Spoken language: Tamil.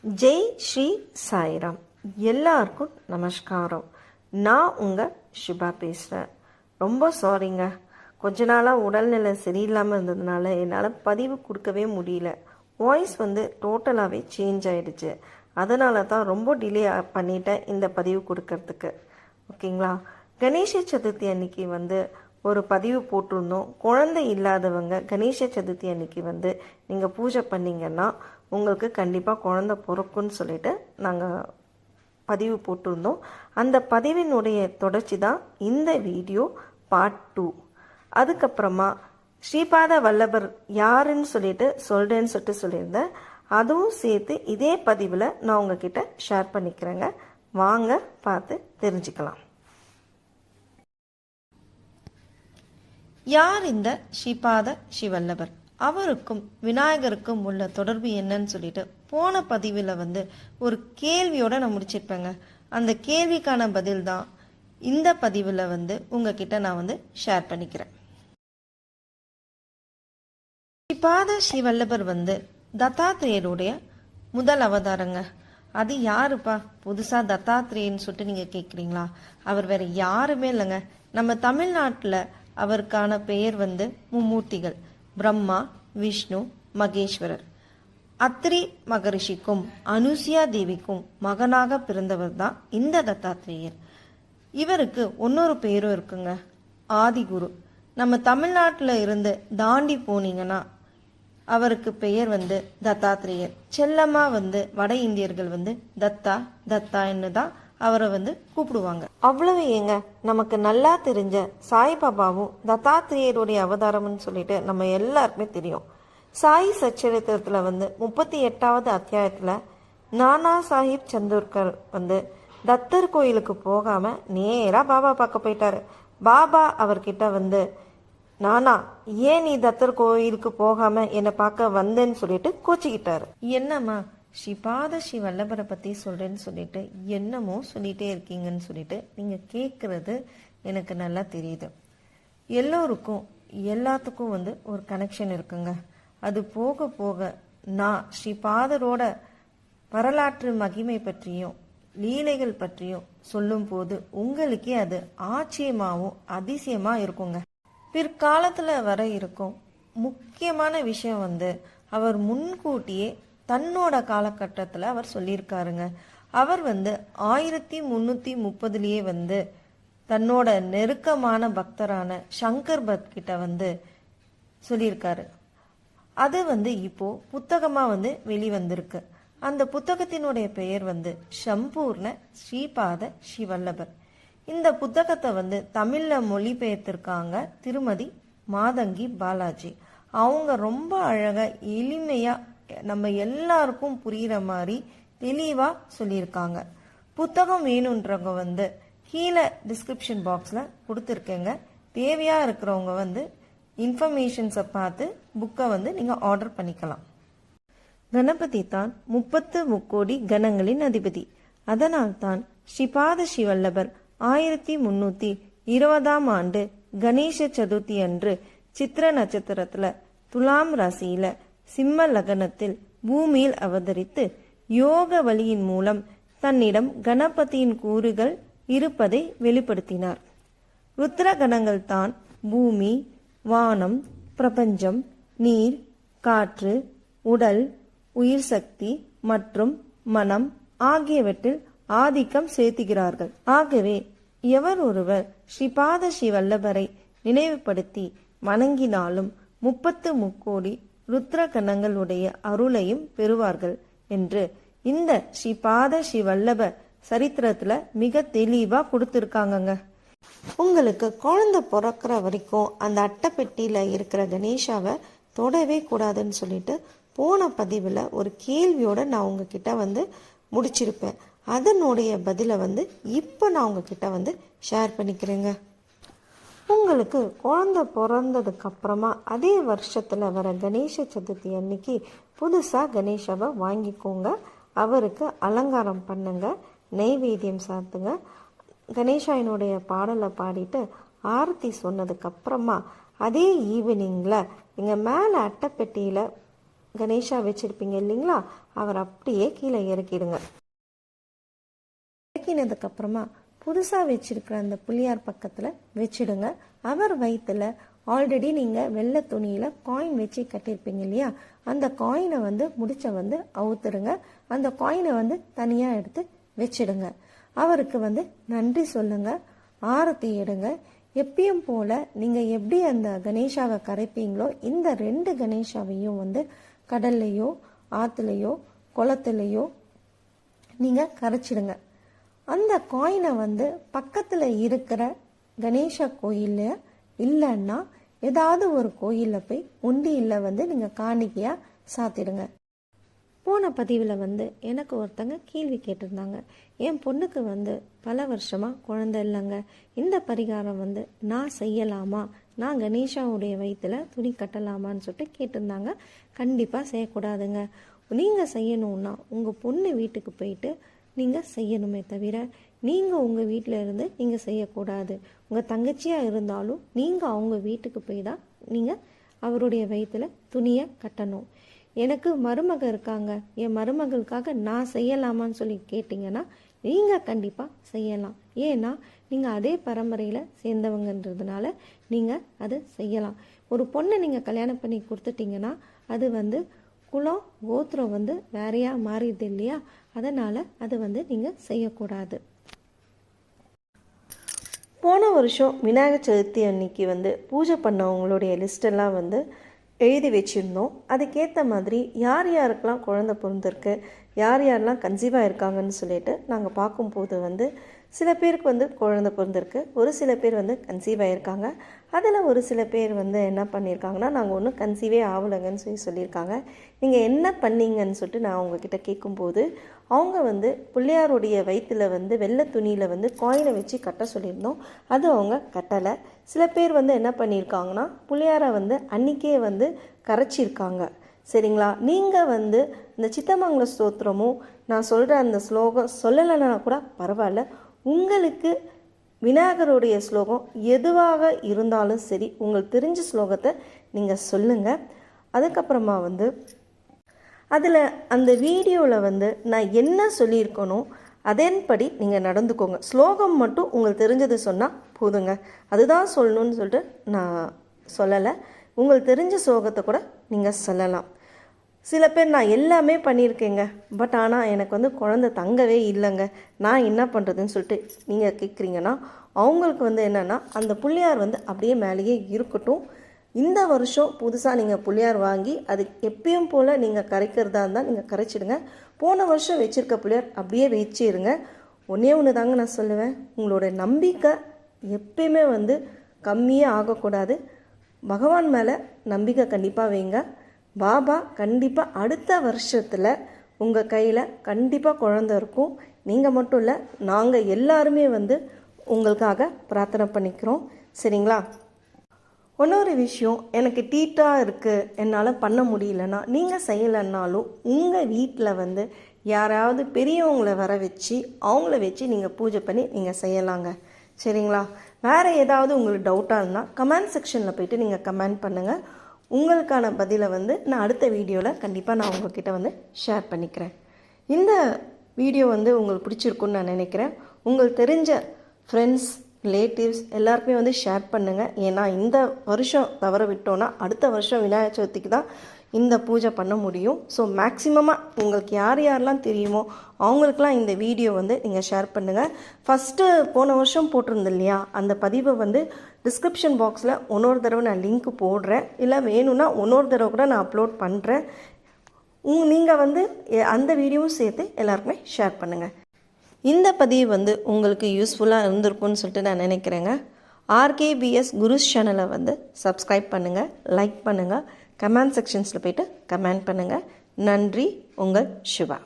ஜெய் ஸ்ரீ சாய்ராம். எல்லாருக்கும் நமஸ்காரம். நான் உங்கள் சுபா பேசுகிறேன். ரொம்ப சாரிங்க, கொஞ்ச நாளாக உடல்நிலை சரியில்லாமல் இருந்ததுனால என்னால் பதிவு கொடுக்கவே முடியல. வாய்ஸ் டோட்டலாகவே சேஞ்ச் ஆகிடுச்சு. அதனால தான் ரொம்ப டிலே பண்ணிட்டேன் இந்த பதிவு கொடுக்கறதுக்கு. ஓகேங்களா? கணேச சதுர்த்தி அன்னைக்கு ஒரு பதிவு போட்டிருந்தோம். குழந்தை இல்லாதவங்க கணேச சதுர்த்தி அன்னைக்கு நீங்கள் பூஜை பண்ணிங்கன்னா உங்களுக்கு கண்டிப்பாக குழந்தை பிறக்குன்னு சொல்லிட்டு நாங்கள் பதிவு போட்டிருந்தோம். அந்த பதிவினுடைய தொடர்ச்சி தான் இந்த வீடியோ பார்ட் 2. அதுக்கப்புறமா ஸ்ரீபாத வல்லபர் யாருன்னு சொல்கிறேன்னு சொல்லியிருந்தேன். அதுவும் சேர்த்து இதே பதிவில் நான் உங்ககிட்ட ஷேர் பண்ணிக்கிறேங்க. வாங்க பார்த்து தெரிஞ்சுக்கலாம். யார் இந்த ஸ்ரீபாத ஸ்ரீவல்லபர்? அவருக்கும் விநாயகருக்கும் உள்ள தொடர்பு என்னன்னு சொல்லிட்டு போன பதிவில் ஒரு கேள்வியோட நான் முடிச்சிருப்பேங்க. அந்த கேள்விக்கான பதில் தான் இந்த பதிவில் உங்ககிட்ட நான் ஷேர் பண்ணிக்கிறேன். ஸ்ரீபாத ஸ்ரீவல்லபர் தத்தாத்திரேயருடைய முதல் அவதாரங்க. அது யாருப்பா புதுசாக தத்தாத்திரேயன்னு சொல்லிட்டு நீங்கள் கேட்குறீங்களா? அவர் வேற யாருமே இல்லைங்க. நம்ம தமிழ்நாட்டில் அவருக்கான பெயர் மும்மூர்த்திகள்: பிரம்மா, விஷ்ணு, மகேஸ்வரர். அத்ரி மகரிஷிக்கும் அனுசியா தேவிக்கும் மகனாக பிறந்தவர் தான் இந்த தத்தாத்திரேயர். இவருக்கு இன்னொரு பெயரும் இருக்குங்க, ஆதிகுரு. நம்ம தமிழ்நாட்டில் இருந்து தாண்டி போனீங்கன்னா அவருக்கு பெயர் தத்தாத்திரேயர். செல்லமா வட இந்தியர்கள் தத்தா தத்தான்னு தான் அவரை கூப்பிடுவாங்க. அவ்வளவு ஏங்க, நமக்கு நல்லா தெரிஞ்ச சாய்பாபாவும் தத்தாத்திரேயருடைய அவதாரம்னு சொல்லிட்டு நம்ம எல்லாருக்குமே தெரியும். சாய் சச்சரித்திரத்தில் 38வது அத்தியாயத்தில் நானா சாஹிப் சந்தோர்கர் தத்தர் கோயிலுக்கு போகாம நேராக பாபா பார்க்க போயிட்டாரு. பாபா அவர்கிட்ட நானா, ஏன் நீ தத்தர் கோயிலுக்கு போகாம என்னை பார்க்க வந்தேன்னு சொல்லிட்டு கோச்சிக்கிட்டாரு. என்னம்மா ஸ்ரீபாத ஸ்ரீ வல்லபரை பற்றி சொல்கிறேன்னு சொல்லிட்டு என்னமோ சொல்லிகிட்டே இருக்கீங்கன்னு சொல்லிட்டு நீங்கள் கேட்குறது எனக்கு நல்லா தெரியுது. எல்லோருக்கும் எல்லாத்துக்கும் ஒரு கனெக்ஷன் இருக்குங்க. அது போக போக நான் ஸ்ரீபாதரோட வரலாற்று மகிமை பற்றியும் லீலைகள் பற்றியும் சொல்லும்போது உங்களுக்கே அது ஆச்சரியமாகவும் அதிசயமாக இருக்குங்க. பிற்காலத்தில் வர இருக்கும் முக்கியமான விஷயம் அவர் முன்கூட்டியே தன்னோட காலகட்டத்தில் அவர் சொல்லியிருக்காருங்க. அவர் 1330 தன்னோட நெருக்கமான பக்தரான சங்கர் பத் கிட்ட சொல்லியிருக்காரு. அது இப்போ புத்தகமாக வெளிவந்திருக்கு. அந்த புத்தகத்தினுடைய பெயர் சம்பூர்ண ஸ்ரீபாத ஸ்ரீவல்லபர். இந்த புத்தகத்தை தமிழில் மொழிபெயர்த்திருக்காங்க திருமதி மாதங்கி பாலாஜி. அவங்க ரொம்ப அழகாக எளிமையாக நம்ம எல்லாருக்கும் புரிகிற மாதிரி தெளிவாக சொல்லியிருக்காங்க. புத்தகம் வேணுன்றவங்க கீழே டிஸ்கிரிப்ஷன் பாக்ஸில் கொடுத்துருக்கேங்க. தேவையாக இருக்கிறவங்க இன்ஃபர்மேஷன்ஸை பார்த்து புக்கை நீங்கள் ஆர்டர் பண்ணிக்கலாம். கணபதி தான் 30 கணங்களின் அதிபதி. அதனால்தான் ஸ்ரீபாத ஸ்ரீவல்லபர் 1320ஆம் ஆண்டு கணேச சதுர்த்தி அன்று சித்திர நட்சத்திரத்தில் துலாம் ராசியில சிம்ம லக்னத்தில் பூமியில் அவதரித்து யோக வழியின் மூலம் தன்னிடம் கணபதியின் கூறுகள் இருப்பதை வெளிப்படுத்தினார். ருத்ர கணங்கள் தான் பூமி, வானம், பிரபஞ்சம், நீர், காற்று, உடல், உயிர் சக்தி மற்றும் மனம் ஆகியவற்றில் ஆதிக்கம் செலுத்துகிறார்கள். ஆகவே எவர் ஒருவர் ஸ்ரீபாத ஸ்ரீவல்லபரை நினைவுபடுத்தி வணங்கினாலும் 30 ருத்ர கணங்களுடைய அருளையும் பெறுவார்கள் என்று இந்த ஸ்ரீபாத ஸ்ரீவல்லப சரித்திரத்துல மிக தெளிவா கொடுத்துருக்காங்கங்க. உங்களுக்கு குழந்தை பிறக்கிற வரைக்கும் அந்த அட்டைப்பெட்டியில இருக்கிற கணேஷாவை தொடவே கூடாதுன்னு சொல்லிட்டு போன பதிவில் ஒரு கேள்வியோட நான் உங்ககிட்ட முடிச்சிருப்பேன். அதனுடைய பதிலை இப்போ நான் உங்ககிட்ட ஷேர் பண்ணிக்கிறேங்க. உங்களுக்கு குழந்தை பிறந்ததுக்கு அப்புறமா அதே வருஷத்தில் வர கணேச சதுர்த்தி அன்னைக்கு புதுசாக கணேஷாவை வாங்கிக்கோங்க. அவருக்கு அலங்காரம் பண்ணுங்க, நெய்வேத்தியம் சாத்துங்க. கணேசாயினுடைய பாடலை பாடிட்டு ஆரத்தி சொன்னதுக்கு அப்புறமா அதே ஈவினிங்கில் எங்கள் மேலே அட்டைப்பெட்டியில் கணேஷா வச்சுருப்பீங்க இல்லைங்களா, அவர் அப்படியே கீழே இறக்கிடுங்க. இறக்கினதுக்கப்புறமா புதுசாக வச்சுருக்கிற அந்த புள்ளியார் பக்கத்தில் வச்சுடுங்க. அவர் வயிற்றில் ஆல்ரெடி நீங்கள் வெள்ளை துணியில் காயின் வச்சு கட்டியிருப்பீங்க இல்லையா, அந்த காயினை முடிச்ச அவுத்துடுங்க. அந்த காயினை தனியாக எடுத்து வச்சிடுங்க. அவருக்கு நன்றி சொல்லுங்க, ஆரத்தி எடுங்க. எப்பயும் போல் நீங்கள் எப்படி அந்த கணேஷாவை கரைப்பீங்களோ இந்த 2 கணேஷாவையும் கடல்லையோ ஆற்றுலையோ குளத்துலையோ நீங்கள் கரைச்சிடுங்க. அந்த காயினை பக்கத்தில் இருக்கிற கணேசா கோயிலில் இல்லைன்னா ஏதாவது ஒரு கோயிலில் போய் உண்டியில் நீங்கள் காணிக்கையாக சாத்திடுங்க. போன பதிவில் எனக்கு ஒருத்தங்க கேள்வி கேட்டிருந்தாங்க. என் பொண்ணுக்கு பல வருஷமாக குழந்தை இல்லைங்க, இந்த பரிகாரம் நான் செய்யலாமா, நான் கணேஷாவுடைய வயிற்றில் துணி கட்டலாமான்னு சொல்லிட்டு கேட்டிருந்தாங்க. கண்டிப்பாக செய்யக்கூடாதுங்க. நீங்கள் செய்யணுன்னா உங்கள் பொண்ணு வீட்டுக்கு போயிட்டு நீங்கள் செய்யணுமே தவிர நீங்கள் உங்கள் வீட்டில் இருந்து நீங்கள் செய்யக்கூடாது. உங்கள் தங்கச்சியாக இருந்தாலும் நீங்கள் அவங்க வீட்டுக்கு போய் தான் நீங்கள் அவருடைய வயிற்றில் துணியை கட்டணும். எனக்கு மருமக இருக்காங்க, என் மருமகளுக்காக நான் செய்யலாமான்னு சொல்லி கேட்டிங்கன்னா நீங்கள் கண்டிப்பாக செய்யலாம். ஏன்னா நீங்கள் அதே பரம்பரையில் சேர்ந்தவங்கன்றதுனால நீங்கள் அதை செய்யலாம். ஒரு பொண்ணை நீங்கள் கல்யாணம் பண்ணி கொடுத்துட்டிங்கன்னா அது குலம் கோத்திரம் வேறையாக மாறிடுது இல்லையா, அதனால் அது நீங்கள் செய்யக்கூடாது. போன வருஷம் விநாயகர் சதுர்த்தி அன்னைக்கு பூஜை பண்ணவங்களுடைய லிஸ்டெல்லாம் எழுதி வச்சுருந்தோம். அதுக்கேற்ற மாதிரி யார் யாருக்கெல்லாம் குழந்தை பிறந்திருக்கு, யார் யாரெல்லாம் கன்சீவாக இருக்காங்கன்னு சொல்லிட்டு நாங்கள் பார்க்கும்போது சில பேருக்கு குழந்தை பிறந்திருக்கு, ஒரு சில பேர் கன்சீவாக இருக்காங்க. அதில் ஒரு சில பேர் என்ன பண்ணியிருக்காங்கன்னா, நாங்கள் ஒன்றும் கன்சீவே ஆகலைங்கன்னு சொல்லியிருக்காங்க. நீங்கள் என்ன பண்ணீங்கன்னு சொல்லிட்டு நான் அவங்கக்கிட்ட கேட்கும்போது அவங்க பிள்ளையாருடைய வயிற்றில் வெள்ளை துணியில் காயினை வச்சு கட்ட சொல்லியிருந்தோம். அது அவங்க கட்டலை. சில பேர் என்ன பண்ணியிருக்காங்கன்னா பிள்ளையாரை அன்றைக்கே கரைச்சிருக்காங்க. சரிங்களா, நீங்கள் இந்த சித்தமங்கல ஸ்தோத்திரமும் நான் சொல்கிற அந்த ஸ்லோகம் சொல்லலைன்னா கூட பரவாயில்ல, உங்களுக்கு விநாயகருடைய ஸ்லோகம் எதுவாக இருந்தாலும் சரி உங்களுக்கு தெரிஞ்ச ஸ்லோகத்தை நீங்கள் சொல்லுங்கள். அதுக்கப்புறமா அதில் அந்த வீடியோவில் நான் என்ன சொல்லியிருக்கணும் அதன்படி நீங்கள் நடந்துக்கோங்க. ஸ்லோகம் மட்டும் உங்களுக்கு தெரிஞ்சது சொன்னால் போதுங்க, அதுதான் சொல்லணும்னு சொல்லிட்டு நான் சொல்லலை. உங்களுக்கு தெரிஞ்ச ஸ்லோகத்தை கூட நீங்கள் சொல்லலாம். சில பேர் நான் எல்லாமே பண்ணியிருக்கேங்க, பட் ஆனால் எனக்கு குழந்தை தங்கவே இல்லைங்க, நான் என்ன பண்ணுறதுன்னு சொல்லிட்டு நீங்கள் கேட்குறீங்கன்னா அவங்களுக்கு என்னென்னா அந்த பிள்ளையார் அப்படியே மேலேயே இருக்கட்டும். இந்த வருஷம் புதுசாக நீங்கள் பிள்ளையார் வாங்கி அது எப்பயும் போல் நீங்கள் கரைக்கிறதா இருந்தால் நீங்கள் கரைச்சிடுங்க. போன வருஷம் வச்சுருக்க பிள்ளையார் அப்படியே வச்சிருங்க. ஒன்று தாங்க நான் சொல்லுவேன், உங்களோட நம்பிக்கை எப்பயுமே கம்மியே ஆகக்கூடாது. பகவான் மேலே நம்பிக்கை கண்டிப்பாக வைங்க. பாபா கண்டிப்பாக அடுத்த வருஷத்தில் உங்கள் கையில் கண்டிப்பாக குழந்தை இருக்கும். நீங்கள் மட்டும் இல்லை, நாங்கள் எல்லாருமே உங்களுக்காக பிரார்த்தனை பண்ணிக்கிறோம். சரிங்களா, இன்னொரு விஷயம், எனக்கு டீட்டாக இருக்குது, என்னால் பண்ண முடியலன்னா நீங்கள் செய்யலைன்னாலும் உங்கள் வீட்டில் யாராவது பெரியவங்களை வர வச்சு அவங்கள வச்சு நீங்கள் பூஜை பண்ணி நீங்கள் செய்யலாங்க. சரிங்களா, வேறு ஏதாவது உங்களுக்கு டவுட்டாக இருந்தால் கமெண்ட் செக்ஷனில் போய்ட்டு நீங்கள் கமெண்ட் பண்ணுங்கள். உங்களுக்கான பதிலை நான் அடுத்த வீடியோவில் கண்டிப்பாக நான் உங்கள்கிட்ட ஷேர் பண்ணிக்கிறேன். இந்த வீடியோ உங்களுக்கு பிடிச்சிருக்குன்னு நான் நினைக்கிறேன். உங்களுக்கு தெரிஞ்ச ஃப்ரெண்ட்ஸ் ரிலேட்டிவ்ஸ் எல்லாருக்குமே ஷேர் பண்ணுங்கள். ஏன்னா இந்த வருஷம் தவற விட்டோன்னா அடுத்த வருஷம் விநாயகர் சதுர்த்திக்கு தான் இந்த பூஜை பண்ண முடியும். ஸோ மேக்ஸிமமாக உங்களுக்கு யார் யாரெல்லாம் தெரியுமோ அவங்களுக்கெல்லாம் இந்த வீடியோ நீங்கள் ஷேர் பண்ணுங்கள். ஃபஸ்ட்டு போன வருஷம் போட்டிருந்தேன் இல்லையா, அந்த பதிவை டிஸ்கிரிப்ஷன் பாக்ஸில் இன்னொரு தடவை நான் லிங்க் போடுறேன். இல்லை வேணும்னா இன்னொரு தடவை கூட நான் அப்லோட் பண்ணுறேன். நீங்கள் அந்த வீடியோவும் சேர்த்து எல்லாருக்குமே ஷேர் பண்ணுங்கள். இந்த பதிவு உங்களுக்கு யூஸ்ஃபுல்லாக இருந்திருக்கும்னு சொல்லிட்டு நான் நினைக்கிறேங்க. ஆர்கேபிஎஸ் குருஸ் சேனலை சப்ஸ்கிரைப் பண்ணுங்கள், லைக் பண்ணுங்கள், கமெண்ட் செக்ஷன்ஸில் போய்ட்டு கமெண்ட் பண்ணுங்கள். நன்றி, உங்கள் சிவா.